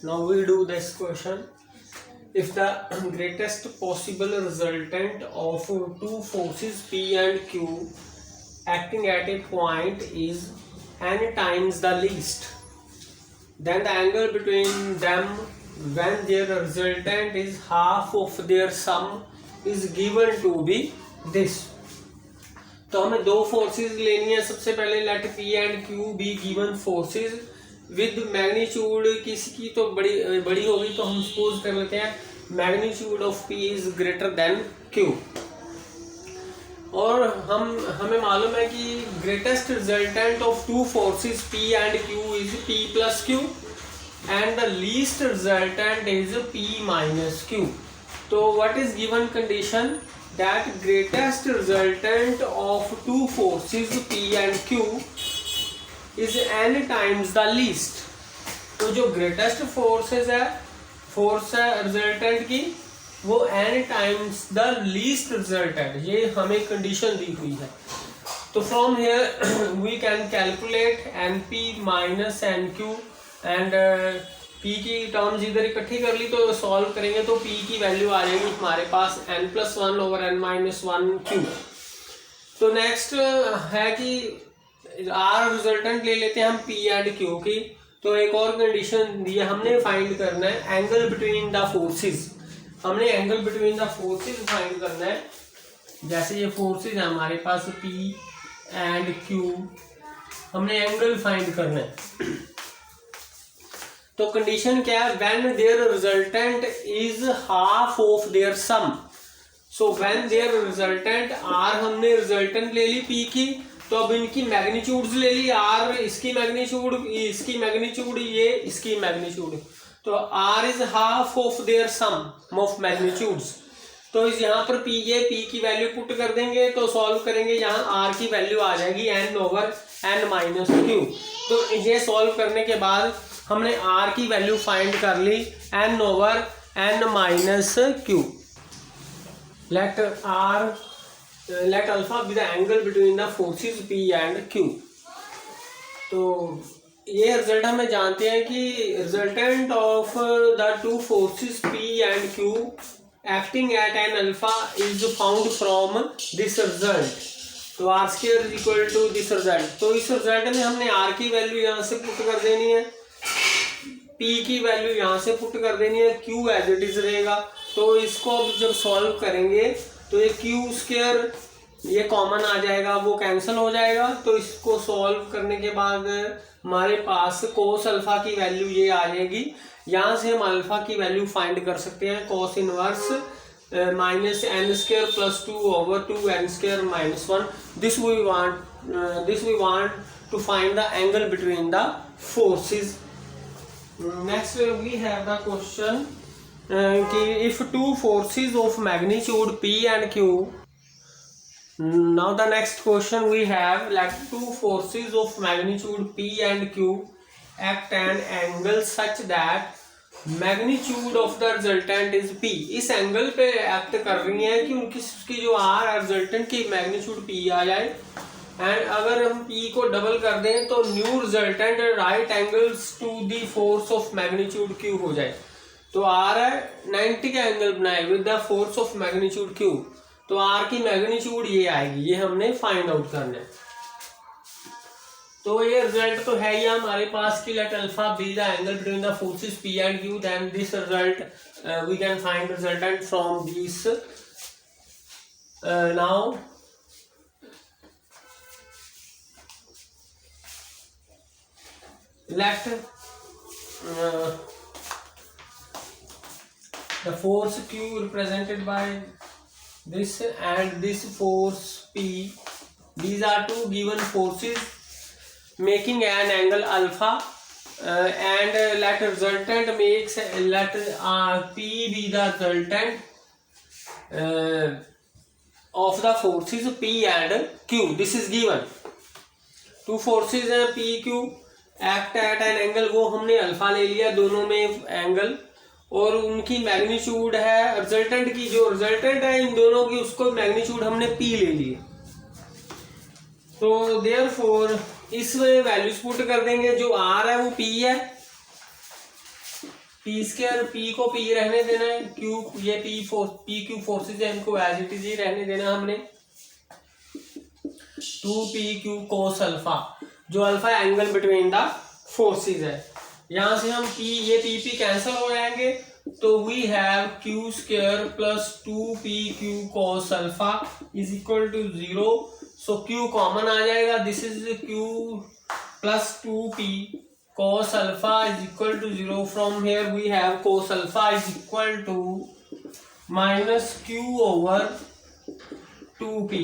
Now we do this question. If the greatest possible resultant of two forces P and Q acting at a point is n times the least, then the angle between them when their resultant is half of their sum is given to be this. तो हमें दो forces लेनी है. सबसे पहले let P and Q be given forces with magnitude. किसी की तो बड़ी होगी तो हम सपोज कर लेते हैं magnitude of P is greater than Q. और हमें मालूम है कि greatest resultant of to forces P and Q is P plus Q and the least resultant is P minus Q. So what is given condition? That greatest resultant of two forces P and Q is n times the least. तो जो greatest forces है force है resultant की वो n times the least resultant, ये हमें condition दी हुई है. तो from here we can calculate np minus nq and P की टर्म्स इधर इकट्ठी कर ली तो सॉल्व करेंगे तो P की वैल्यू आ जाएगी हमारे पास n+1 ओवर n-1 Q. तो नेक्स्ट है कि R रिजल्टेंट ले लेते हैं हम P एंड Q की. तो एक और कंडीशन दी है, हमने फाइंड करना है एंगल बिटवीन द फोर्सेस. हमने angle between the forces find करना है. जैसे ये फोर्सेस है हमारे पास P एंड Q, हमने एंगल फाइंड करना है. तो कंडीशन क्या है? When their resultant is half of their sum. So when their resultant are, हमने रिजल्टेंट ले ली P की, तो अब इनकी मैग्नीट्यूड्स ले ली. आर इसकी मैग्नीट्यूड, इसकी मैग्नीट्यूड, ये इसकी मैग्नीट्यूड. तो R is half of their sum of magnitudes. तो इस यहाँ पर P की वैल्यू पुट कर देंगे तो सॉल्व करेंगे. यहाँ R की वैल्यू आ जाएगी n ओवर n-Q. तो ये सॉल्व करने के बाद हमने R की वैल्यू फाइंड कर ली n over n-Q. Let alpha be the angle between the forces P and Q. तो ये रिजल्ट हमें जानते हैं कि resultant of the two forces P and Q acting at an alpha is found from this result. तो R square is equal to this result. तो इस result में हमने R की वैल्यू यहाँ से पुट कर देनी है, P की वैल्यू यहाँ से पुट कर देनी है, Q एज इट इज रहेगा. तो इसको अब जब सॉल्व करेंगे तो ये Q स्क्वायर ये कॉमन आ जाएगा, वो कैंसिल हो जाएगा. तो इसको सॉल्व करने के बाद हमारे पास कोस अल्फा की वैल्यू ये आ जाएगी. यहाँ से हम अल्फा की वैल्यू फाइंड कर सकते हैं. Cos inverse minus n square plus 2 over 2n square minus 1. This we want to find the angle between the forces. Next we have the question if two forces of magnitude P and Q. Now the next question we have, like two forces of magnitude P and Q act an angle such that magnitude of the resultant is P. इस angle पे act कर रही है कि उसकी जो R resultant की magnitude P आ जाए. एंड अगर हम P को डबल कर दें तो new resultant right angles to the force of magnitude Q हो जाए. तो R है 90 का एंगल बनाए with the force of magnitude Q. तो R की मैग्नीट्यूड ये आएगी, ये हमने फाइंड आउट करना है. तो ये रिजल्ट तो है ही हमारे पास कि let alpha be the angle between the forces P and Q, then this result we can find resultant from this. Now let the force Q represented by this and this force P, these are two given forces making an angle alpha, and let resultant makes let P be the resultant of the forces P and Q. This is given. two forces हैं P Q act at an angle, वो हमने alpha ले लिया दोनों में angle, और उनकी magnitude है रिजल्टेंट की, जो रिजल्टेंट है इन दोनों की उसको मैग्नीट्यूड हमने P ले लिया. तो देयरफॉर इसमें वैल्यूज पुट कर देंगे. जो R है वो P है पी स्क्वायर, पी को पी रहने देना है, क्यू ये पी क्यू फोर्सेज है, इनको एज इट इज ही रहने देना हमने। 2pq cos अल्फा, जो alpha angle between the forces है। यहां से हम पी, ये पी कैंसिल हो जाएंगे, तो we have Q square plus 2pq cos alpha is equal to 0। So Q common आ जाएगा, this is Q plus 2p cos alpha is equal to 0. From here we have cos alpha is equal to minus q over 2p,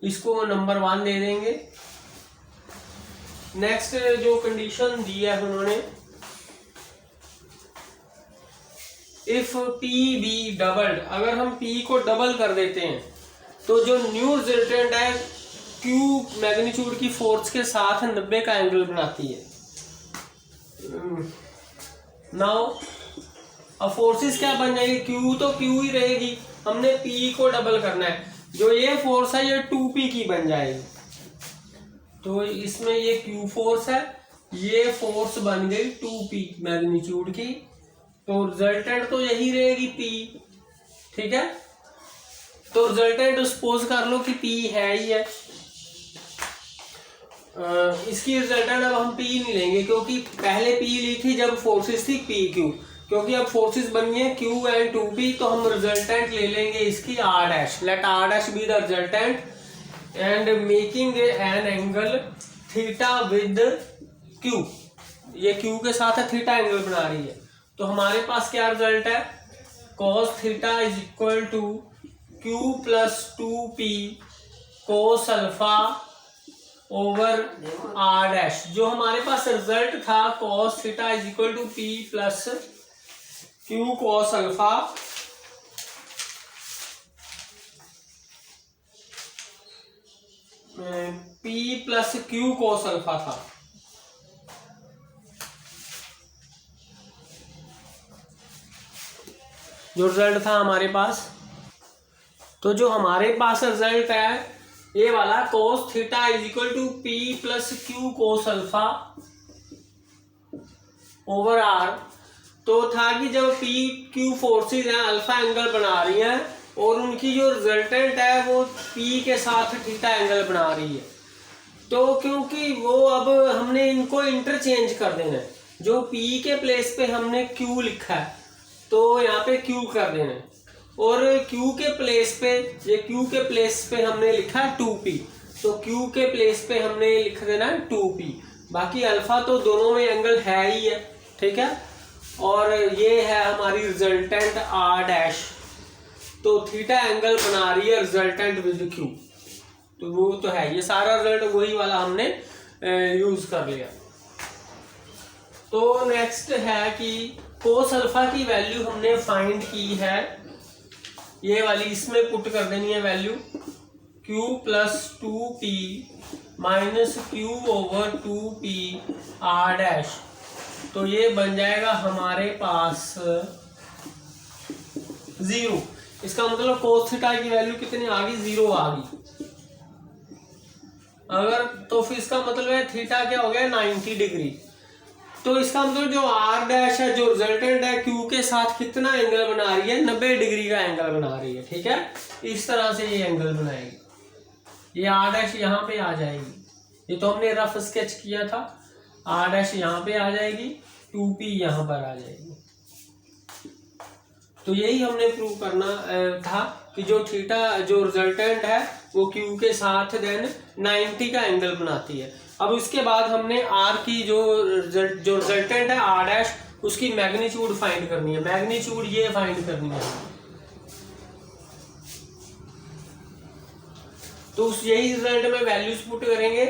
इसको number 1 दे देंगे। Next जो condition दी है उन्होंने, if p be doubled, अगर हम p को double कर देते हैं तो जो न्यू रिजल्टेंट है q मैग्नीट्यूड की फोर्स के साथ 90 का एंगल बनाती है। नाउ अब फोर्सेस क्या बन जाएगी, क्यू तो क्यू ही रहेगी, हमने पी को डबल करना है, जो ये फोर्स है ये 2p की बन जाएगी। तो इसमें ये क्यू फोर्स है, ये फोर्स बन गई 2p मैग्नीट्यूड की, तो रिजल्टेंट तो यही रहेगी p, ठीक है। तो रिजल्टेंट सपोज कर लो कि p है ही है, इसकी रिजल्टेंट अब हम p नहीं लेंगे, क्योंकि पहले p ली थी जब फोर्सेस थी p q, क्योंकि अब फोर्सेस बन गई q एंड 2p, तो हम रिजल्टेंट ले लेंगे इसकी r dash, let r dash be the resultant and making an angle theta with q, ये q के साथ थीटा एंगल बना रही है। तो हमारे पास क्या रिजल्ट है, cos theta is equal to q plus 2p cos alpha over R dash. जो हमारे पास रिजल्ट था cos theta is equal to p plus q cos alpha p plus q cos alpha था। जो रिजल्ट था हमारे पास, तो जो हमारे पास रिजल्ट है ये वाला cos theta is equal to p plus q cos alpha over r, तो था कि जब p q फोर्सेज हैं अल्फा एंगल बना रही हैं और उनकी जो रिजल्टेंट है वो p के साथ थीटा एंगल बना रही है, तो क्योंकि वो अब हमने इनको इंटरचेंज कर देना है, जो p के प्लेस पे हमने q लिखा है तो यहाँ पे q कर देना है, और Q के प्लेस पे, ये Q के प्लेस पे हमने लिखा है 2p, तो Q के प्लेस पे हमने लिख देना है 2p। बाकी अल्फा तो दोनों में एंगल है ही है, ठीक है। और ये है हमारी रिजल्टेंट R डैश, तो थीटा एंगल बना रही है रिजल्टेंट विद Q, तो वो तो है, ये सारा रिजल्ट वही वाला हमने यूज कर लिया। तो नेक्स्ट है कि कोस अल्फा की वैल्यू हमने फाइंड की है, ये वाली इसमें पुट कर देनी है value, q plus 2p minus q over 2p r dash, तो ये बन जाएगा हमारे पास 0। इसका मतलब कोस थीटा की वैल्यू कितनी आ गई, 0 आ गई। अगर तो फिर इसका मतलब है थीटा क्या हो गया, 90 डिग्री। तो इसका मतलब जो आर डैश है, जो रिजल्टेंट है क्यू के साथ कितना एंगल बना रही है, 90 डिग्री का एंगल बना रही है, ठीक है। इस तरह से ये एंगल बनाएगी, ये आर डैश यहाँ पे आ जाएगी, ये तो हमने रफ स्केच किया था, आर डैश यहाँ पे आ जाएगी, 2p यहाँ पर आ जाएगी। तो यही हमने प्रूव करना था कि जो थीटा, जो रिजल्टेंट है वो क्यू के साथ देन 90 का एंगल बनाती है। अब इसके बाद हमने आर की जो रिजल्टेंट है आर डैश, उसकी मैग्नीट्यूड फाइंड करनी है, मैग्नीट्यूड ये फाइंड करनी है। तो उस यही रिजल्ट में वैल्यूज पुट करेंगे,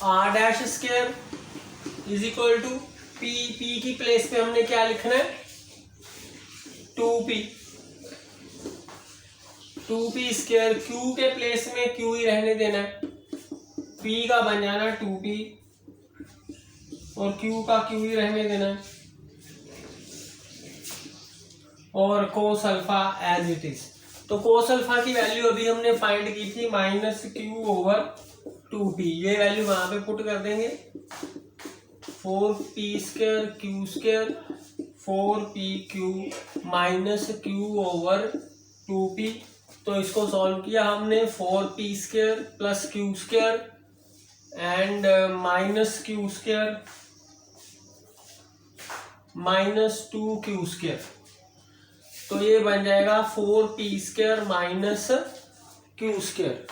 R dash square is equal to P, P की प्लेस पे हमने क्या लिखना है, 2p, 2p स्क्वायर, q के प्लेस में q ही रहने देना है, p का बन जाना 2p और q का q ही रहने देना है, और cos alpha as it is. तो कोस अल्फा की वैल्यू अभी हमने फाइंड की थी -q ओवर 2p, ये वैल्यू वहां पे पुट कर देंगे 4p square q square 4pq minus q over 2p। तो इसको सॉल्व किया हमने 4p square plus q square and minus q square minus 2q square, तो ये बन जाएगा 4p square minus q square.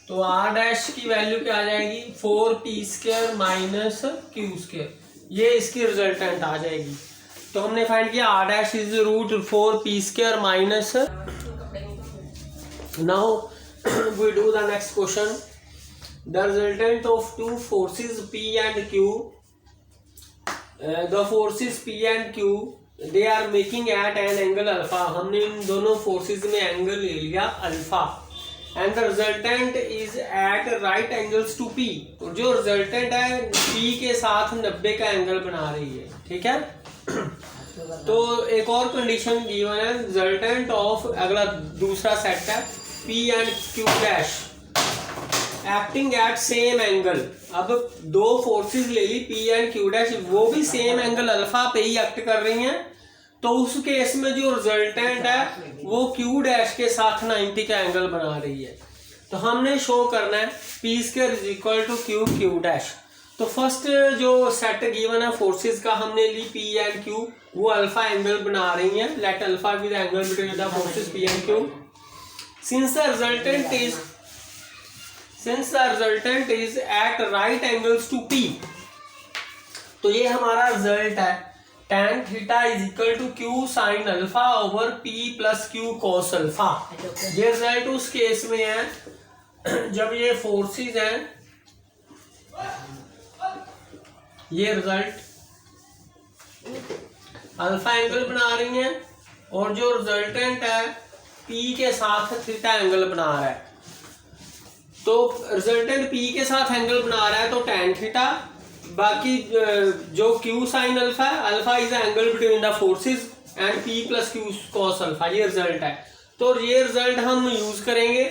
तो r डैश की वैल्यू क्या आ जाएगी 4p square minus q square, ये इसकी रिजल्टेंट आ जाएगी। तो हमने फाइंड किया r dash is root 4p square minus. Now we do the next question. The resultant of two forces P and Q, the forces P and Q, they are making at an angle alpha. हमने इन दोनों forces में angle ले लिया alpha, and the resultant is at right angles to P. जो resultant है P के साथ 90 का एंगल बना रही है, ठीक है। तो एक और कंडीशन गिवन है, रिजल्टेंट ऑफ, अगला दूसरा सेट है P and Q dash acting at same angle. अब दो फोर्सेस ले ली P एंड Q डैश, वो भी सेम एंगल अल्फा पे ही एक्ट कर रही हैं, तो उस केस में जो रिजल्टेंट है वो Q डैश के साथ 90 का एंगल बना रही है। तो हमने शो करना है P square is equal to Q dash. तो फर्स्ट जो सेट गिवन है फोर्सेस का, हमने ली P एंड Q, वो अल्फा एंगल बना रही है। Let alpha be the angle between the forces P and Q। Since the resultant is at right angles to P, तो ये हमारा रिजल्ट है tan theta is equal to Q sine alpha over P plus Q cos alpha. ये result उस case में है जब ये फोर्सेस हैं, ये रिजल्ट अल्फा एंगल बना रही हैं और जो रिजल्टेंट है P के साथ थीटा एंगल बना रहा है। तो रिजल्टेंट P के साथ एंगल बना रहा है तो tan थीटा, बाकी जो Q साइन अल्फा है, alpha is the angle between the forces and P plus Q cos alpha, ये रिजल्ट है। तो ये रिजल्ट हम यूज करेंगे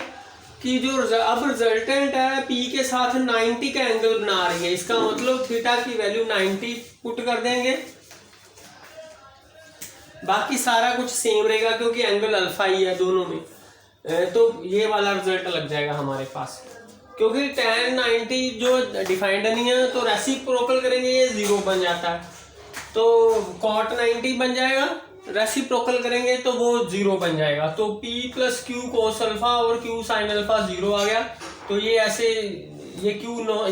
कि जो अब रिजल्टेंट है P के साथ 90 का एंगल बना रही है, इसका मतलब थीटा की वैल्यू 90 पुट कर देंगे, बाकी सारा कुछ सेम रहेगा क्योंकि एंगल अल्फा ही है दोनों में। तो ये वाला रिजल्ट लग जाएगा हमारे पास, क्योंकि tan 90 जो डिफाइंड नहीं है तो रेसिप्रोकल करेंगे ये 0 बन जाता है, तो cot 90 बन जाएगा, रेसिप्रोकल करेंगे तो वो 0 बन जाएगा। तो P plus Q cos alpha और Q साइन अल्फा 0 आ गया। तो ये ऐसे ये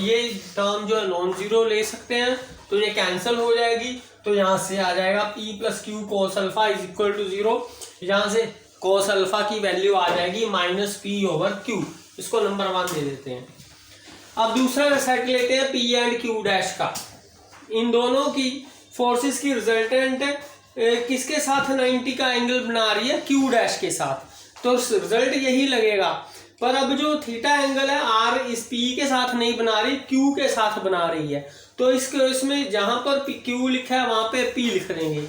ये टर्म जो है नॉन जीरो ले सकते हैं, तो ये कैंसिल हो जाएगी। तो यहाँ से आ जाएगा P plus Q cos alpha is equal to 0। यहाँ से cos अल्फा की वैल्यू आ जाएगी माइनस P ओवर Q। इसको नंबर 1 दे देते हैं। अब दूसरा सेट लेते हैं P एंड Q डैश का। इन दोनों की फोर्सेस की रिजल्टेंट किसके साथ 90 का एंगल बना रही है? Q डैश के साथ। तो रिजल्ट यही लगेगा, पर अब जो थीटा एंगल है R इस P के साथ नहीं बना रही, Q के साथ बना रही है। तो इसमें जहां पर Q लिखा है वहां पे P लिख देंगे,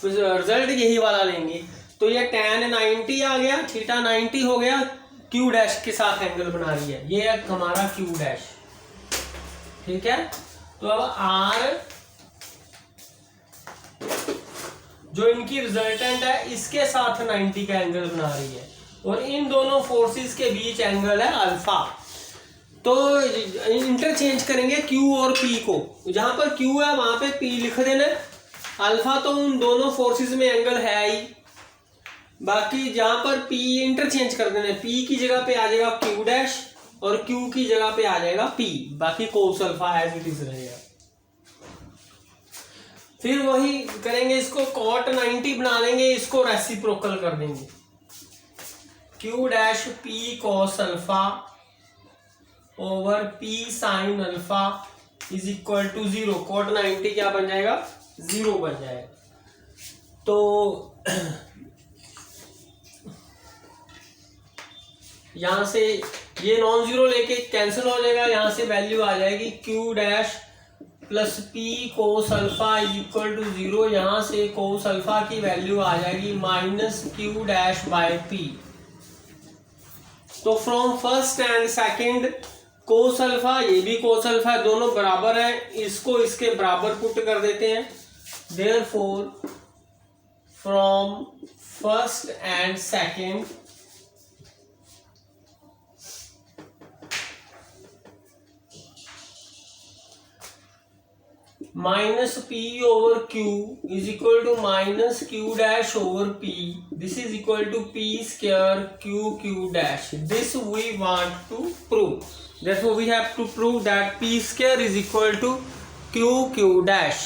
रिजल्ट यही वाला लेंगे। तो ये tan 90 आ गया, थीटा 90 हो गया, Q डैश के साथ एंगल बना रही है, ये है हमारा Q डैश। ठीक है, तो अब R जो इनकी रिजल्टेंट है इसके साथ 90 का एंगल बना रही है, और इन दोनों फोर्सेस के बीच एंगल है अल्फा। तो इंटरचेंज करेंगे Q और P को, जहां पर Q है वहां पे P लिख देना। अल्फा तो उन दोनों फोर्सेस में एंगल है ही, बाकी जहां पर P इंटरचेंज कर देना, P की जगह पे आ जाएगा Q डैश और Q की जगह पे आ जाएगा P, बाकी cos alpha as it is रहेगा। फिर वही करेंगे, इसको cot 90 बना देंगे, इसको रेसिप्रोकल कर देंगे। Q dash P cos alpha over P sine alpha is equal to 0। cot 90 क्या बन जाएगा? 0 बन जाएगा। तो यहां से ये नॉन जीरो लेके कैंसिल हो जाएगा, यहां से वैल्यू आ जाएगी Q dash plus P cos alpha is equal to 0। यहाँ से कोस अल्फा की वैल्यू आ जाएगी minus Q dash by P. तो from first and second cos alpha, ये भी कोस अल्फा, दोनों बराबर है, इसको इसके बराबर पुट कर देते हैं। Therefore from first and second minus P over Q is equal to minus Q dash over P, this is equal to P square Q Q dash. This we want to prove, therefore we have to prove that p square is equal to q q dash।